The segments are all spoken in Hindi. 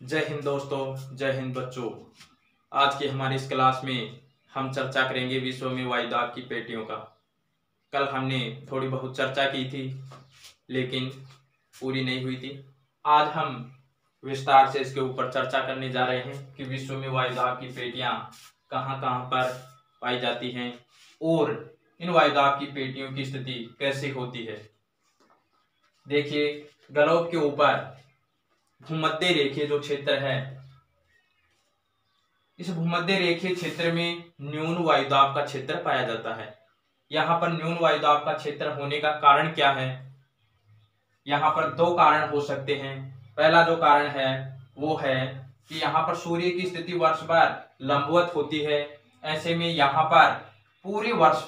जय हिंद दोस्तों, जय हिंद बच्चों। आज की हमारी इस क्लास में हम चर्चा करेंगे विश्व में वायुदाब की पेटियों का। कल हमने थोड़ी बहुत चर्चा की थी लेकिन पूरी नहीं हुई थी। आज हम विस्तार से इसके ऊपर चर्चा करने जा रहे हैं कि विश्व में वायुदाब की पेटियां कहाँ कहाँ पर पाई जाती हैं और इन वायुदाब की पेटियों की स्थिति कैसे होती है। देखिए, ग्लोब के ऊपर भूमध्य रेखीय जो क्षेत्र है, इस भूमध्य रेखीय क्षेत्र में न्यून वायुदाब का क्षेत्र पाया जाता है। यहाँ पर न्यून वायुदाब का क्षेत्र होने का कारण क्या है? यहाँ पर दो कारण हो सकते हैं। पहला जो कारण है वो है कि यहाँ पर सूर्य की स्थिति वर्ष भर लंबवत होती है। ऐसे में यहाँ पर पूरे वर्ष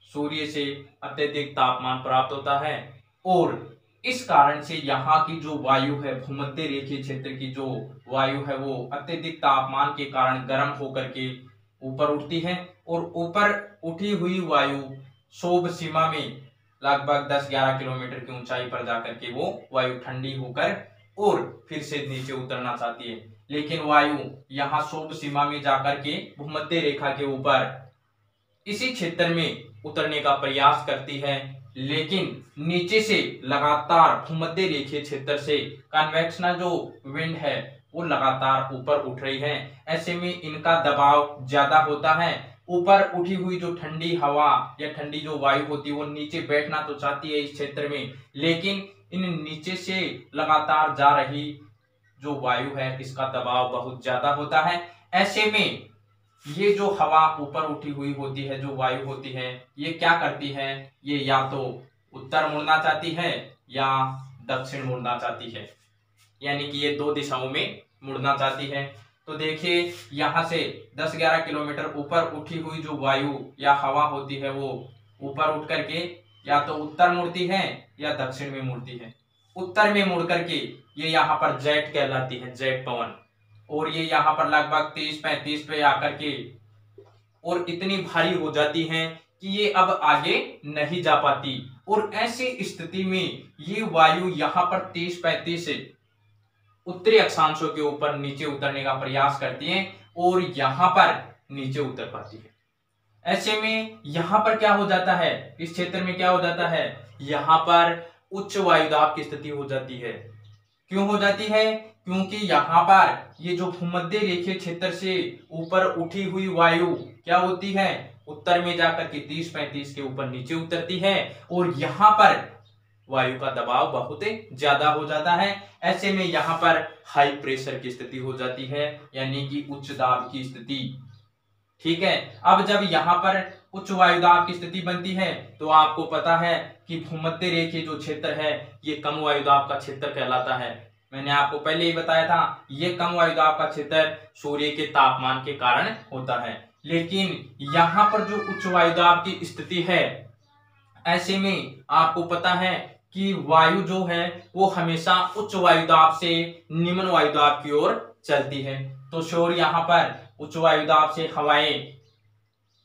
सूर्य से अत्यधिक तापमान प्राप्त होता है और इस कारण से यहाँ की जो वायु है, भूमध्य रेखीय क्षेत्र की जो वायु है, वो अत्यधिक तापमान के कारण गर्म होकर के ऊपर उठती है और ऊपर उठी हुई वायु क्षोभ सीमा में लगभग 10-11 किलोमीटर की ऊंचाई पर जाकर के वो वायु ठंडी होकर और फिर से नीचे उतरना चाहती है। लेकिन वायु यहाँ क्षोभ सीमा में जाकर के भूमध्य रेखा के ऊपर इसी क्षेत्र में उतरने का प्रयास करती है, लेकिन नीचे से लगातार भूमध्य रेखीय क्षेत्र से कन्वेक्शनल जो विंड है वो लगातार ऊपर उठ रही है। ऐसे में इनका दबाव ज्यादा होता है। ऊपर उठी हुई जो ठंडी हवा या ठंडी जो वायु होती है वो नीचे बैठना तो चाहती है इस क्षेत्र में, लेकिन इन नीचे से लगातार जा रही जो वायु है इसका दबाव बहुत ज्यादा होता है। ऐसे में ये जो हवा ऊपर उठी हुई होती है, जो वायु होती है, ये क्या करती है? ये या तो उत्तर मुड़ना चाहती है या दक्षिण मुड़ना चाहती है, यानी कि ये दो दिशाओं में मुड़ना चाहती है। तो देखिए, यहाँ से 10-11 किलोमीटर ऊपर उठी हुई जो वायु या हवा होती है वो ऊपर उठ करके या तो उत्तर मुड़ती है या दक्षिण में मुड़ती है। उत्तर में मुड़ करके ये यहाँ पर जेट कहलाती है, जेट पवन, और ये यहाँ पर लगभग 30-35 पे आकर के और इतनी भारी हो जाती हैं कि ये अब आगे नहीं जा पाती। और ऐसी स्थिति में ये वायु यहाँ पर 30-35 से उत्तरी अक्षांशों के ऊपर नीचे उतरने का प्रयास करती है और यहाँ पर नीचे उतर पाती है। ऐसे में यहाँ पर क्या हो जाता है, इस क्षेत्र में क्या हो जाता है, यहाँ पर उच्च वायुदाब की स्थिति हो जाती है। क्यों हो जाती है? क्योंकि यहाँ पर ये जो भूमध्य रेखीय क्षेत्र से ऊपर उठी हुई वायु क्या होती है, उत्तर में जाकर के 30-35 के ऊपर नीचे उतरती है और यहाँ पर वायु का दबाव बहुत ज्यादा हो जाता है। ऐसे में यहाँ पर हाई प्रेशर की स्थिति हो जाती है, यानी कि उच्च दाब की स्थिति। ठीक है, अब जब यहाँ पर उच्च वायुदाब की स्थिति बनती है तो आपको पता है कि भूमध्य रेखीय जो क्षेत्र है ये कम वायुदाब का क्षेत्र कहलाता है। मैंने आपको पहले ही बताया था, ये कम वायुदाब का क्षेत्र सूर्य के तापमान के कारण होता है। लेकिन यहाँ पर जो उच्च वायुदाब की स्थिति है, ऐसे में आपको पता है कि वायु जो है वो हमेशा उच्च वायुदाब से निम्न वायुदाब की ओर चलती है। तो शोर यहाँ पर उच्च वायुदाब से हवाएं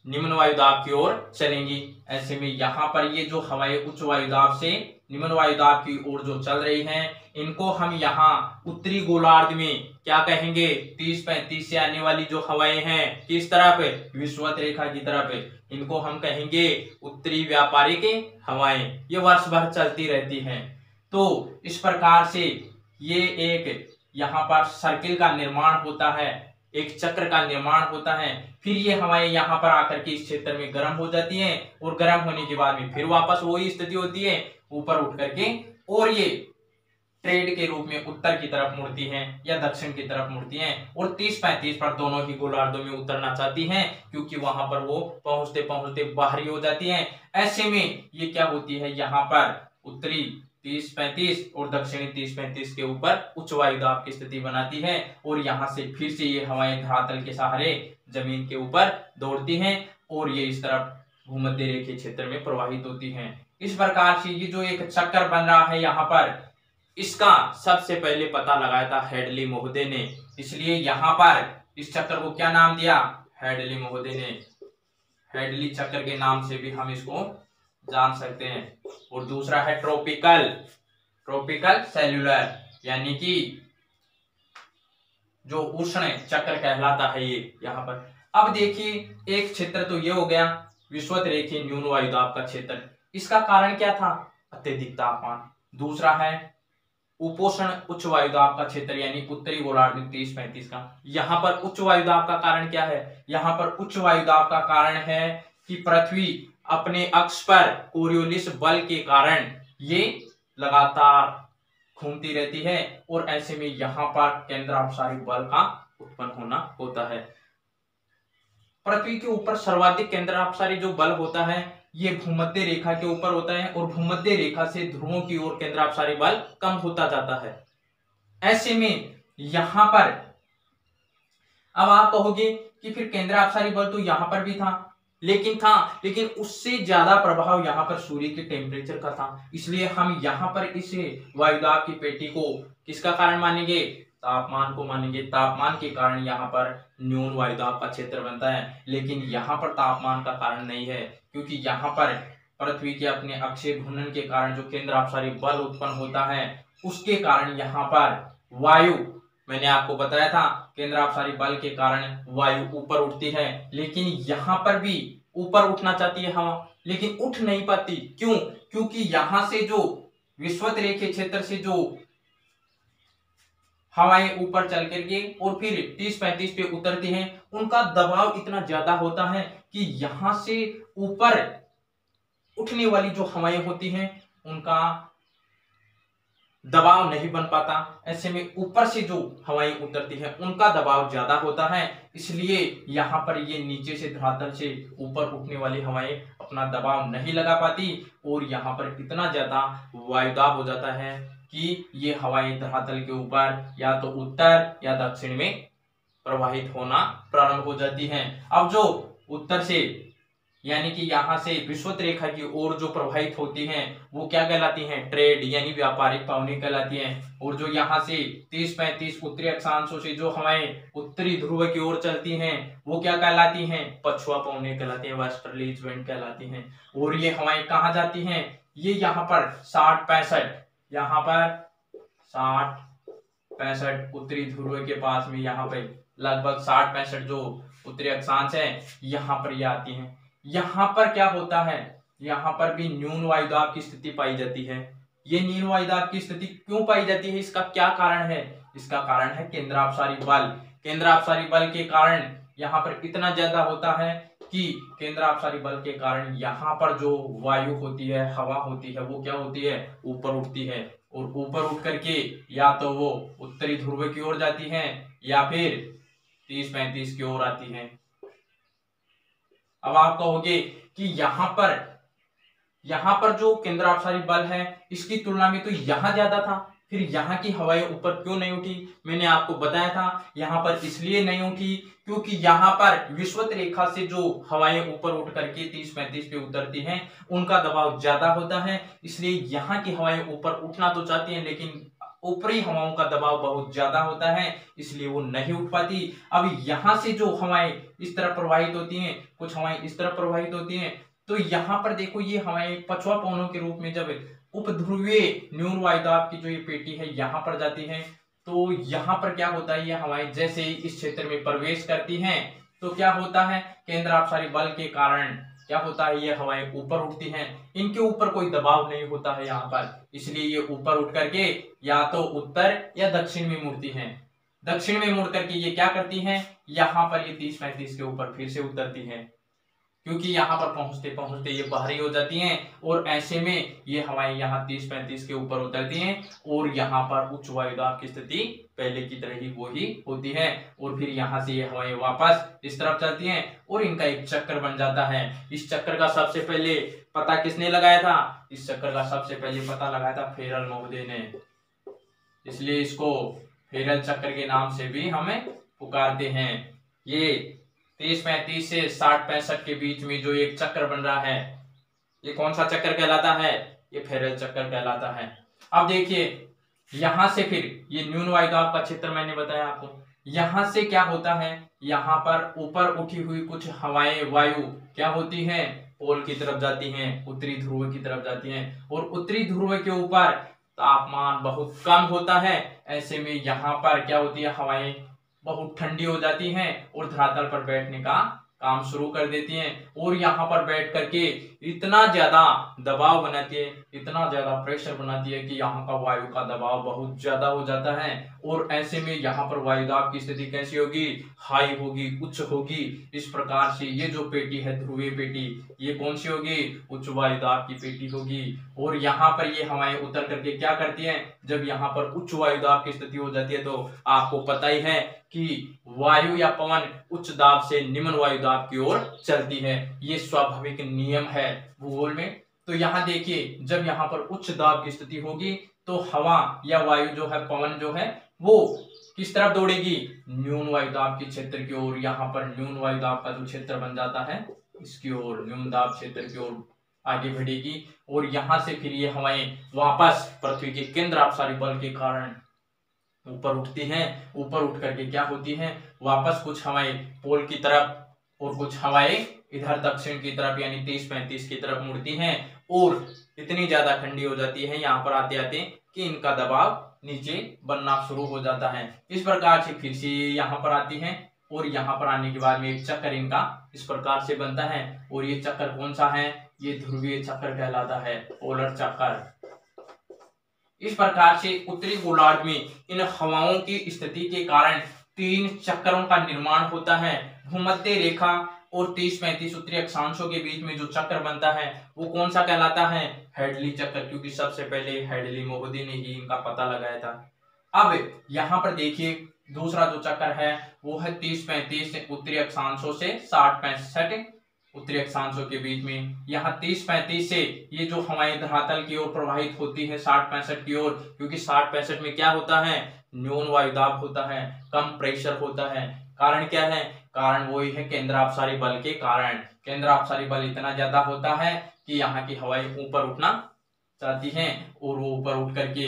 निम्न वायुदाब की ओर चलेंगी। ऐसे में यहाँ पर ये जो हवाएं उच्च वायुदाब से निम्न वायुदाब की ओर जो चल रही हैं, इनको हम यहाँ उत्तरी गोलार्ध में क्या कहेंगे, 30-35 से आने वाली जो हवाएं हैं किस तरफ, विषुवत रेखा की तरफ, इनको हम कहेंगे उत्तरी व्यापारिक हवाएं। ये वर्ष भर चलती रहती हैं। तो इस प्रकार से ये एक यहाँ पर सर्किल का निर्माण होता है, एक चक्र का निर्माण होता है। फिर ये हवाएं यहाँ पर आकर के इस क्षेत्र में गर्म हो जाती हैं और गर्म होने के बाद में फिर वापस वही स्थिति होती है, ऊपर उठ करके, और ये ट्रेड के रूप में उत्तर की तरफ मुड़ती हैं या दक्षिण की तरफ मुड़ती हैं और 30-35 पर दोनों ही गोलार्धों में उतरना चाहती हैं, क्योंकि वहां पर वो पहुंचते पहुंचते बाहरी हो जाती हैं। ऐसे में ये क्या होती है, यहाँ पर उत्तरी 30-35 और दक्षिणी 30-35 के ऊपर उच्च वायुदाब की स्थिति बनाती है और यहाँ से फिर से ये हवाएं धरातल के सहारे जमीन के ऊपर दौड़ती हैं और ये इस तरफ भूमध्य रेखीय क्षेत्र में प्रवाहित होती हैं। इस प्रकार से ये जो एक चक्कर बन रहा है यहाँ पर, इसका सबसे पहले पता लगाया था हेडली महोदय ने, इसलिए यहाँ पर इस चक्र को क्या नाम दिया, हेडली महोदय ने। हेडली चक्र के नाम से भी हम इसको जान सकते हैं। और दूसरा है ट्रॉपिकल सेल्यूलर, यानी कि जो उष्ण चक्र कहलाता है ये यहाँ पर। अब देखिए एक क्षेत्र तो ये हो गया विषुवत रेखीय न्यून वायुदाब का क्षेत्र। इसका कारण क्या था? अत्यधिक तापमान। दूसरा है उपोष्ण उच्च वायुदाब का क्षेत्र यानी उत्तरी गोलार्ध में 30-35 का। यहाँ पर उच्च वायुदाब का कारण क्या है? यहाँ पर उच्च वायुदाब का कारण है कि पृथ्वी अपने अक्ष पर कोरियोलिस बल के कारण ये लगातार घूमती रहती है और ऐसे में यहाँ पर केंद्रापसारी बल का उत्पन्न होना होता है। पृथ्वी के ऊपर सर्वाधिक केंद्रापसारी जो बल होता है ये भूमध्य रेखा के ऊपर होता है और भूमध्य रेखा से ध्रुवों की ओर केंद्रापसारी बल कम होता जाता है। ऐसे में यहां पर अब आप कहोगे कि फिर केंद्रापसारी बल तो यहां पर भी था, लेकिन उससे ज्यादा प्रभाव यहां पर सूर्य के टेम्परेचर का था। इसलिए हम यहां पर इस वायुदाब की पेटी को किसका कारण मानेंगे? तापमान को मानेंगे। तापमान के कारण यहाँ पर न्यून वायुदाब का क्षेत्र बनता है, लेकिन यहाँ पर तापमान का कारण नहीं है, क्योंकि यहाँ पर पृथ्वी के अपने अक्षीय घूर्णन के कारण जो केंद्रापसारी बल उत्पन्न होता है उसके कारण यहाँ पर वायु, मैंने आपको बताया था केंद्रापसारी बल के कारण वायु ऊपर उठती है, लेकिन यहाँ पर भी ऊपर उठना चाहती है हवा, लेकिन उठ नहीं पाती। क्यों? क्योंकि यहाँ से जो विषुवत रेखीय क्षेत्र से जो हवाएं ऊपर चल करके और फिर 30-35 पे उतरती हैं, उनका दबाव इतना ज्यादा होता है कि यहां से ऊपर उठने वाली जो हवाएं होती हैं उनका दबाव नहीं बन पाता। ऐसे में ऊपर से जो हवाएं उतरती हैं उनका दबाव ज्यादा होता है, इसलिए यहाँ पर ये नीचे से धरातल से ऊपर उठने वाली हवाएं अपना दबाव नहीं लगा पाती और यहाँ पर इतना ज्यादा वायुदाब हो जाता है कि ये हवाएं धरातल के ऊपर या तो उत्तर या दक्षिण में प्रवाहित होना प्रारंभ हो जाती हैं। अब जो उत्तर से यानी कि यहाँ से विषुवत रेखा की ओर जो प्रवाहित होती हैं वो क्या कहलाती हैं? ट्रेड यानी व्यापारिक पावनी कहलाती हैं। और जो यहाँ से 30-35 उत्तरी अक्षांशों से जो हवाएं उत्तरी ध्रुव की ओर चलती हैं वो क्या कहलाती हैं? पछुआ पावनी कहलाती हैं, वेस्टर्लीज विंड कहलाती हैं। और ये हवाएं कहाँ जाती हैं? ये यहाँ पर 60-65 यहाँ पर 60-65 उत्तरी ध्रुव के पास में यहाँ पे लगभग 60-65 जो उत्तरी अक्षांश है यहाँ पर ये आती हैं। यहाँ पर क्या होता है? यहाँ पर भी न्यून वायुदाब की स्थिति पाई जाती है। ये न्यून वायुदाब की स्थिति क्यों पाई जाती है? इसका क्या कारण है? इसका कारण है केंद्रापसारी बल। केंद्रापसारी बल के कारण यहाँ पर इतना ज्यादा होता है कि केंद्रापसारी बल के कारण यहाँ पर जो वायु होती है, हवा होती है, वो क्या होती है? ऊपर उठती है और ऊपर उठ करके या तो वो उत्तरी ध्रुव की ओर जाती हैं या फिर 30-35 की ओर आती हैं। अब आप कहोगे कि यहाँ पर जो केंद्रापसारी बल है इसकी तुलना में तो यहाँ ज्यादा था, फिर यहाँ की हवाएं ऊपर क्यों नहीं उठी? मैंने आपको बताया था यहाँ पर इसलिए नहीं उठी क्योंकि यहाँ पर विषुवत रेखा से जो हवाएं ऊपर उठ करके 30-35 पे उतरती हैं उनका दबाव ज्यादा होता है, इसलिए यहाँ की हवाएं ऊपर उठना तो चाहती हैं लेकिन ऊपरी हवाओं का दबाव बहुत ज्यादा होता है, इसलिए वो नहीं उठ पाती। अब यहाँ से जो हवाएं इस तरफ प्रवाहित होती हैं, कुछ हवाएं इस तरफ प्रवाहित होती हैं, तो यहाँ पर देखो ये हवाएं पछुआ पवनों के रूप में जब उपध्रुवीय न्यून वायुदाब की जो ये पेटी है यहाँ पर जाती है, तो यहाँ पर क्या होता है? ये हवाएं जैसे ही इस क्षेत्र में प्रवेश करती हैं तो क्या होता है? केंद्रापसारी बल के कारण क्या होता है? ये हवाएं ऊपर उठती हैं, इनके ऊपर कोई दबाव नहीं होता है यहाँ पर, इसलिए ये ऊपर उठ करके या तो उत्तर या दक्षिण में मुड़ती हैं। दक्षिण में मुड़ करके ये क्या करती हैं? यहाँ पर ये 30-35 के ऊपर फिर से उतरती हैं, क्योंकि यहाँ पर पहुंचते पहुंचते ये बाहरी हो जाती हैं और ऐसे में ये हवाएं यहाँ 30-35 के ऊपर उतरती हैं और यहाँ पर उच्च वायुदाब की स्थिति पहले की तरह ही वो ही होती है और फिर यहाँ से ये हवाएं वापस इस तरफ चलती हैं और इनका एक चक्कर बन जाता है। इस चक्कर का सबसे पहले पता किसने लगाया था? इस चक्कर का सबसे पहले पता लगाया था फेरल महोदय ने, इसलिए इसको फेरल चक्कर के नाम से भी हमें पुकारते हैं। ये 30-35 से 60-65 के बीच में जो एक चक्र बन रहा है ये कौन सा चक्कर कहलाता है? ये फेरल चक्कर कहलाता है। अब देखिए यहां से फिर ये न्यून वायुदाब का क्षेत्र मैंने बताया आपको, यहां से क्या होता है? यहाँ पर ऊपर उठी हुई कुछ हवाएं वायु क्या होती हैं? पोल की तरफ जाती हैं, उत्तरी ध्रुव की तरफ जाती हैं और उत्तरी ध्रुव के ऊपर तापमान बहुत कम होता है। ऐसे में यहाँ पर क्या होती है? हवाएं बहुत ठंडी हो जाती हैं और धरातल पर बैठने का काम शुरू कर देती हैं और यहाँ पर बैठ करके इतना ज्यादा दबाव बनाती है, इतना ज्यादा प्रेशर बनाती है कि यहाँ का वायु का दबाव बहुत ज्यादा हो जाता है। और ऐसे में यहाँ पर वायु दाब की स्थिति कैसी होगी, हाई होगी, उच्च होगी। इस प्रकार से ये जो पेटी है ध्रुवीय पेटी, ये कौन सी होगी, उच्च वायु दाब की पेटी होगी। और यहाँ पर ये हवाएं उतर करके क्या करती हैं, जब यहाँ पर उच्च वायु दाब की स्थिति हो जाती है तो आपको पता ही है कि वायु या पवन उच्च दाब से निम्न वायु दाब की ओर चलती है। ये स्वाभाविक नियम है भूगोल में। तो यहाँ देखिए, जब यहाँ पर उच्च दाब की स्थिति होगी तो हवा या वायु जो है, पवन जो है, वो किस तरफ दौड़ेगी, न्यून वायु दाब के क्षेत्र की ओर। यहाँ पर न्यून वायु दाब का जो क्षेत्र बन जाता है इसकी ओर, न्यून दाब क्षेत्र की ओर आगे बढ़ेगी। और यहाँ से फिर ये हवाएं वापस पृथ्वी के केंद्र अपसारी बल के कारण ऊपर उठती हैं। ऊपर उठ करके क्या होती हैं, वापस कुछ हवाएं पोल की तरफ और कुछ हवाएं इधर दक्षिण की तरफ यानी 30-35 की तरफ मुड़ती हैं और इतनी ज्यादा ठंडी हो जाती है यहाँ पर आते आते कि इनका दबाव नीचे बनना शुरू हो जाता है। इस प्रकार से फिर से यहाँ पर आती हैं और यहाँ पर आने के बाद में एक चक्कर इनका इस प्रकार से बनता है। और ये चक्कर कौन सा है, ये ध्रुवीय चक्कर कहलाता है, पोलर चक्कर। इस प्रकार से उत्तरी गोलार्ध में इन हवाओं की स्थिति के कारण 3 चक्करों का निर्माण होता है। भूमध्य रेखा और 30-35 उत्तरी अक्षांशों के बीच में जो चक्र बनता है वो कौन सा कहलाता है, हैडली चक्र, क्योंकि सबसे पहले हैडली महोदय ने ही इनका पता लगाया था। अब यहाँ पर देखिए दूसरा जो चक्र है वो है 30-35 उत्तरी अक्षांशों से 60-65 उत्तरी अक्षांशों के बीच में। यहाँ 30-35 से ये जो हवाएं धरातल की ओर प्रवाहित होती है 60-65 की ओर, क्योंकि 60-65 में क्या होता है, न्यून वायुदाब होता है, कम प्रेशर होता है। कारण क्या है, कारण वही है केंद्रापसारी बल के कारण। केंद्रापसारी बल इतना ज्यादा होता है कि यहाँ की हवाएं ऊपर उठना चाहती हैं और वो ऊपर उठ करके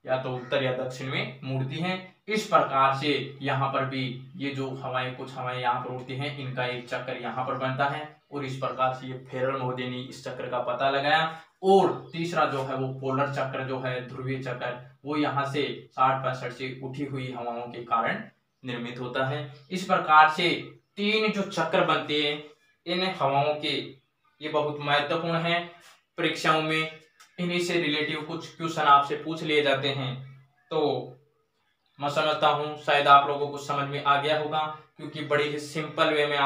या तो उत्तर या दक्षिण में मुड़ती हैं। इस प्रकार से यहाँ पर भी ये जो हवाएं, कुछ हवाएं यहाँ पर उड़ती हैं, इनका एक चक्र यहाँ पर बनता है और इस प्रकार से ये फेरल महोदय ने इस चक्र का पता लगाया। और तीसरा जो है वो पोलर चक्र जो है, ध्रुवीय चक्र, वो यहाँ से 60-65 से उठी हुई हवाओं के कारण निर्मित होता है। इस प्रकार से 3 जो चक्र बनते हैं इन हवाओं के, ये बहुत महत्वपूर्ण है परीक्षाओं में। इन्हीं से रिलेटिव कुछ क्वेश्चन आपसे पूछ लिए जाते हैं। तो मैं समझता हूँ शायद आप लोगों को समझ में आ गया होगा, क्योंकि बड़े ही सिंपल वे में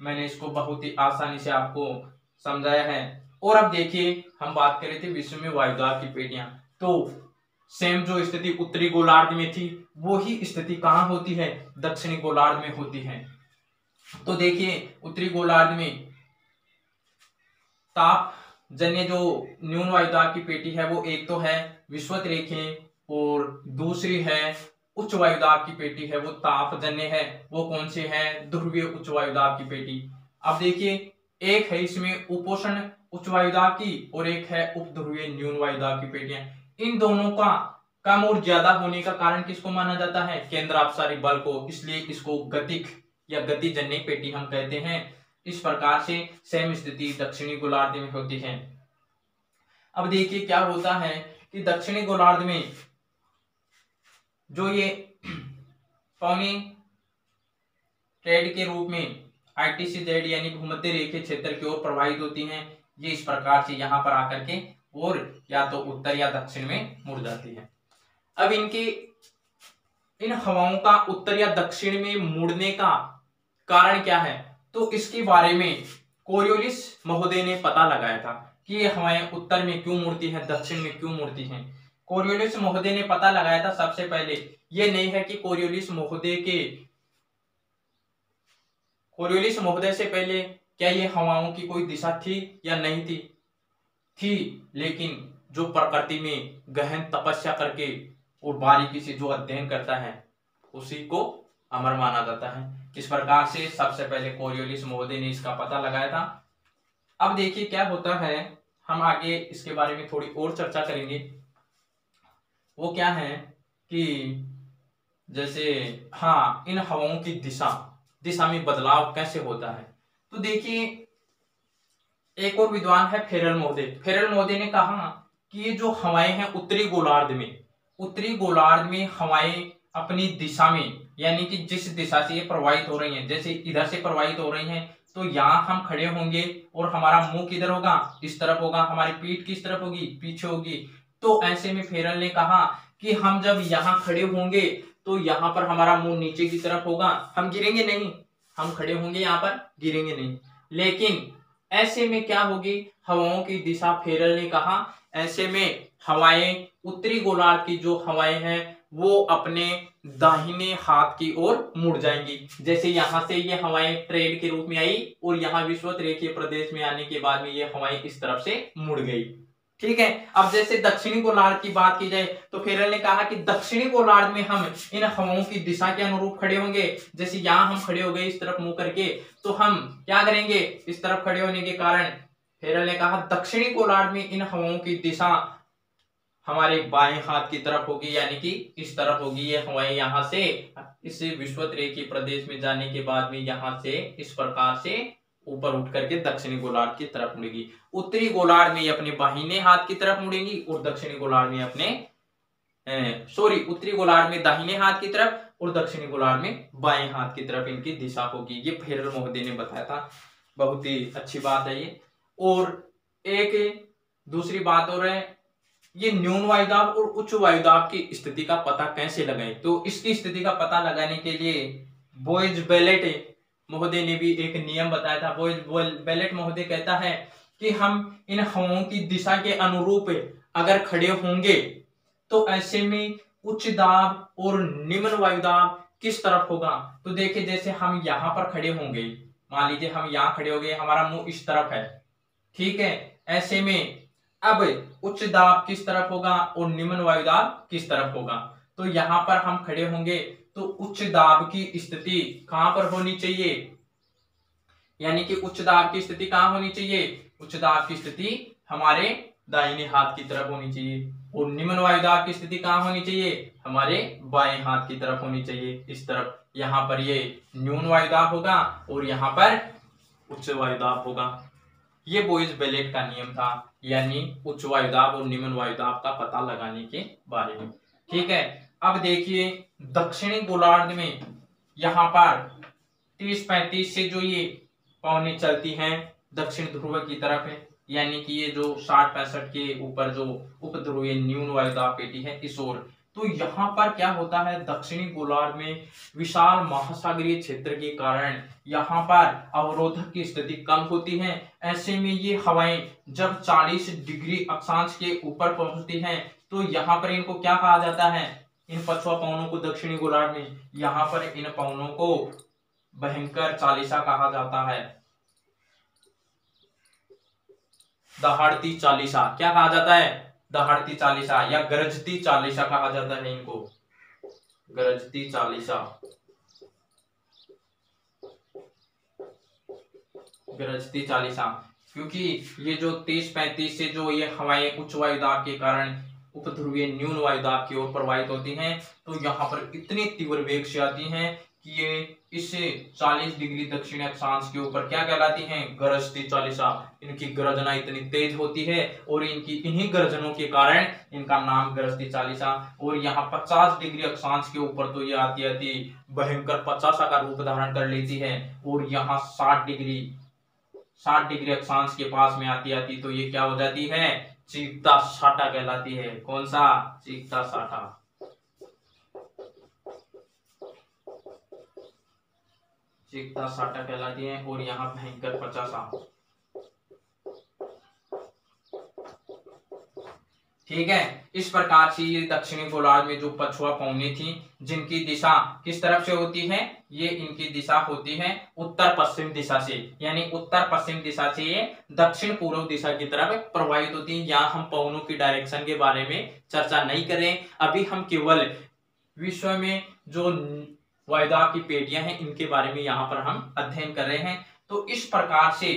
मैंने इसको बहुत ही आसानी से आपको समझाया है। और अब देखिए, हम बात कर रहे थे विश्व में वायुदाब की पेटियां, तो सेम जो स्थिति उत्तरी गोलार्ध में थी वो ही स्थिति कहाँ होती है, दक्षिणी गोलार्ध में होती है। तो देखिए उत्तरी गोलार्ध में ताप जन्य जो न्यून वायुदाब की पेटी है वो एक तो है विषुवत रेखें और दूसरी है उच्च वायुदाब की पेटी है, वो तापजन्य है। वो कौन सी है, ध्रुवीय उच्च वायुदाब की पेटी। अब देखिए एक है इसमें उपोष्ण उच्च वायुदाब की और एक है उपध्रुवीय न्यून वायुदाब की पेटियां। इन दोनों का कम और ज्यादा होने का कारण किसको माना जाता है, केंद्रापसारी बल को, इसलिए इसको गतिक या गतिजन्य पेटी हम कहते हैं। इस प्रकार से सेम स्थिति दक्षिणी गोलार्ध में होती है। अब देखिए क्या होता है कि दक्षिणी गोलार्ध में जो ये पौनी ट्रेड के रूप में ITCZ यानी भूमध्य रेखीय क्षेत्र की ओर प्रवाहित होती हैं, ये इस प्रकार से यहाँ पर आकर के और या तो उत्तर या दक्षिण में मुड़ जाती है। अब इन हवाओं का उत्तर या दक्षिण में मुड़ने का कारण क्या है, तो इसके बारे में कोरियोलिस महोदय ने पता लगाया था कि ये हवाएं उत्तर में क्यों मुड़ती हैं, दक्षिण में क्यों मुड़ती हैं। कोरियोलिस महोदय ने पता लगाया था। सबसे पहले ये नहीं है कि कोरियोलिस महोदय से पहले क्या ये हवाओं की कोई दिशा थी या नहीं थी, लेकिन जो प्रकृति में गहन तपस्या करके और बारीकी से जो अध्ययन करता है उसी को अमर माना जाता है। इस प्रकार से सबसे पहले कोरियोलिस महोदय ने इसका पता लगाया था। अब देखिए क्या होता है, हम आगे इसके बारे में थोड़ी और चर्चा करेंगे। वो क्या है कि जैसे इन हवाओं की दिशा में बदलाव कैसे होता है। तो देखिए एक और विद्वान है फेरल महोदय ने कहा कि ये जो हवाएं हैं उत्तरी गोलार्ध में हवाएं अपनी दिशा में, यानी कि जिस दिशा से ये प्रवाहित हो रही हैं, जैसे इधर से प्रवाहित हो रही हैं, तो यहाँ हम खड़े होंगे और हमारा मुंह किधर होगा, इस तरफ होगा, हमारी पीठ किस तरफ होगी, पीछे होगी। तो ऐसे में फेरल ने कहा कि हम जब यहाँ खड़े होंगे तो यहाँ पर हमारा मुंह नीचे की तरफ होगा, हम गिरेंगे नहीं, हम खड़े होंगे यहाँ पर, गिरेंगे नहीं। लेकिन ऐसे में क्या होगी, हवाओं की दिशा, फेरल ने कहा ऐसे में हवाएं, उत्तरी गोलार्ध की जो हवाएं हैं वो अपने दाहिने हाथ की ओर मुड़ जाएंगी। जैसे यहां से ये हवाएं ट्रेड के रूप में आई और यहाँ विषुवत-रेखीय प्रदेश में आने के बाद में ये हवाएं इस तरफ से मुड़ गई। ठीक है। अब जैसे दक्षिणी गोलार्ध की बात की जाए तो फेरल ने कहा कि दक्षिणी गोलार्ध में हम इन हवाओं की दिशा के अनुरूप खड़े होंगे। जैसे यहाँ हम खड़े हो गए इस तरफ मुंह करके, तो हम क्या करेंगे, इस तरफ खड़े होने के कारण फेरल ने कहा दक्षिणी गोलार्ध में इन हवाओं की दिशा हमारे बाएं हाथ की तरफ होगी, यानी कि इस तरफ होगी। ये हवाएं यहाँ से इस विषुवत-रेखीय प्रदेश में जाने के बाद में यहाँ से इस प्रकार से ऊपर उठ करके दक्षिणी गोलार्ध की तरफ मुड़ेगी। उत्तरी गोलार्ध में अपने बाहिने हाथ की तरफ मुड़ेगी और दक्षिणी गोलार्ध में उत्तरी गोलार्ध में दाहिने हाथ की तरफ और दक्षिणी गोलार्ध में बाएं हाथ की तरफ इनकी दिशा होगी। ये फेरल महोदय ने बताया था, बहुत ही अच्छी बात है ये। और एक दूसरी बात और है, ये न्यून वायुदाब और उच्च वायुदाब की स्थिति का पता कैसे लगाएं। तो इसकी स्थिति का पता लगाने के लिए बोयज-बेलेट महोदय ने भी एक नियम बताया था। बोयज-बेलेट महोदय कहता है कि हम इन हवाओं की दिशा के अनुरूप अगर खड़े होंगे तो ऐसे में उच्च दाब और निम्न वायुदाब किस तरफ होगा। तो देखिए, जैसे हम यहाँ पर खड़े होंगे, मान लीजिए हम यहाँ खड़े हो गए, हमारा मुंह इस तरफ है, ठीक है। ऐसे में अब उच्च दाब किस तरफ होगा और निम्न वायुदाब किस तरफ होगा। तो यहाँ पर हम खड़े होंगे तो उच्च दाब की स्थिति कहां पर होनी चाहिए, यानी कि उच्च दाब की स्थिति कहां होनी चाहिए, उच्च दाब की स्थिति हमारे दाहिने हाथ की तरफ होनी चाहिए और निम्न वायुदाब की स्थिति कहां होनी चाहिए, हमारे बाएं हाथ की तरफ होनी चाहिए, इस तरफ। यहाँ पर ये न्यून वायुदाब होगा और यहाँ पर उच्च वायुदाब होगा। ये बोयज-बेलेट का नियम था, यानी उच्च वायुदाब और निम्न वायुदाब का पता लगाने के बारे में। ठीक है। अब देखिए, दक्षिणी गोलार्ध में यहाँ पर 30-35 से जो ये पवनें चलती हैं दक्षिण ध्रुव की तरफ है, यानी कि ये जो 60-65 के ऊपर जो उपध्रुवीय न्यून वायुदाब पेटी है इस ओर। तो यहाँ पर क्या होता है, दक्षिणी गोलार्ध में विशाल महासागरीय क्षेत्र के कारण यहाँ पर अवरोधक की स्थिति कम होती है। ऐसे में ये हवाएं जब 40 डिग्री अक्षांश के ऊपर पहुंचती हैं तो यहाँ पर इनको क्या कहा जाता है, इन पछुआ पवनों को दक्षिणी गोलार्ध में, यहाँ पर इन पवनों को भयंकर चालिसा कहा जाता है। दहाड़ती चालिसा क्या कहा जाता है, दहाड़ती चालिसा या गरजती चालिसा कहा जाता है इनको, गरजती चालिसा, गरजती चालिसा। क्योंकि ये जो 30-35 से जो ये हवाएं उच्च वायुदाब के कारण उपध्रुवीय न्यून वायुदाब की ओर प्रवाहित होती हैं, तो यहाँ पर इतनी तीव्र वेग से आती हैं कि ये इससे 40 डिग्री दक्षिण अक्षांश के ऊपर क्या कहलाती हैं, गरजती चालिसा। इनकी गर्जना इतनी तेज होती है और इन्हीं गर्जनों के कारण इनका नाम गरजती चालिसा। और यहाँ 50 डिग्री अक्षांश के ऊपर तो ये आती आती भयंकर 50 का रूप धारण कर लेती है और यहाँ 60 डिग्री अक्षांश के पास में आती आती तो ये क्या हो जाती है, चीकता साटा कहलाती है। कौन सा, चीकता साटा। चीकता साटा कहलाती है और यहाँ भयंकर 50। ठीक है। इस प्रकार से ये दक्षिणी गोलार्ध में जो पछुआ पवनें थी जिनकी दिशा किस तरफ से होती है, ये इनकी दिशा होती है उत्तर पश्चिम दिशा से, यानी उत्तर पश्चिम दिशा से ये दक्षिण पूर्व दिशा की तरफ प्रवाहित होती है। यहाँ हम पवनों की डायरेक्शन के बारे में चर्चा नहीं करें, अभी हम केवल विश्व में जो वायुदाब की पेटियां हैं इनके बारे में यहाँ पर हम अध्ययन कर रहे हैं। तो इस प्रकार से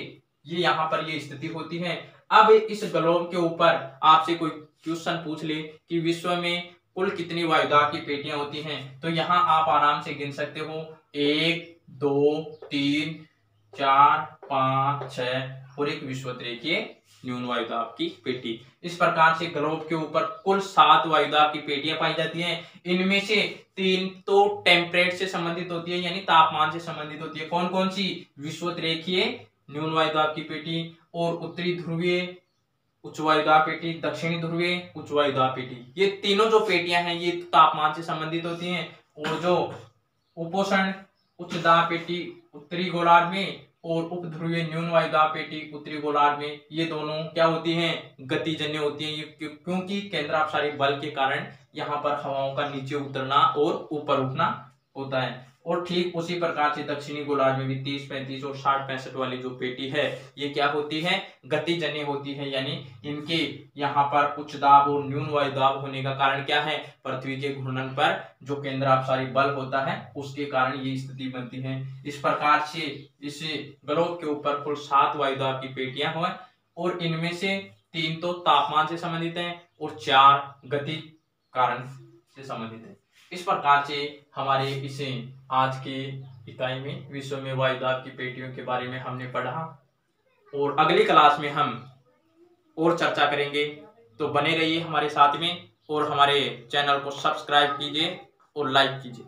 ये यहाँ पर ये स्थिति होती है। अब इस ग्लोब के ऊपर आपसे कोई क्वेश्चन पूछ ले कि विश्व में कुल कितनी वायुदाब की पेटियां होती हैं, तो यहाँ आप आराम से गिन सकते हो 1 2 3 4, 5, 6 और एक विषुवतरेखीय न्यून वायुदाब की पेटी। इस प्रकार से ग्लोब के ऊपर कुल 7 वायुदाब की पेटियां पाई जाती हैं। इनमें से 3 तो टेम्परेट से संबंधित होती है, यानी तापमान से संबंधित होती है। कौन कौन सी? विषुवतरेखीय न्यून वायुदाब की पेटी और उत्तरी ध्रुवीय उच्च वायुदाब पेटी, दक्षिणी ध्रुवीय उच्च वायुदाब पेटी। ये तीनों जो पेटियां हैं ये तापमान से संबंधित होती हैं। और जो उपोष्ण उच्च दाब पेटी उत्तरी गोलार्ध में और उपध्रुवीय न्यून वायुदाब पेटी उत्तरी गोलार्ध में, ये दोनों क्या होती हैं? गतिजन्य होती हैं। ये क्योंकि केंद्रापसारी बल के कारण यहाँ पर हवाओं का नीचे उतरना और ऊपर उठना होता है। और ठीक उसी प्रकार से दक्षिणी गोलार्ध में भी 30, 35 और 60, 65 वाली जो पेटी है ये क्या होती है? गतिजन्य होती है। यानी इनके यहाँ पर उच्च दाब और न्यून वायुदाब होने का कारण क्या है? पृथ्वी के घूर्णन पर जो केंद्रापसारी बल होता है उसके कारण ये स्थिति बनती है। इस प्रकार से इस ग्लोब के ऊपर कुल 7 वायुदाब की पेटियां हुए और इनमें से 3 तो तापमान से संबंधित हैं और 4 गति कारण से संबंधित है। इस प्रकार से हमारे इसे आज के इकाई में विश्व में वायुदाब की पेटियों के बारे में हमने पढ़ा और अगली क्लास में हम और चर्चा करेंगे। तो बने रहिए हमारे साथ में और हमारे चैनल को सब्सक्राइब कीजिए और लाइक कीजिए।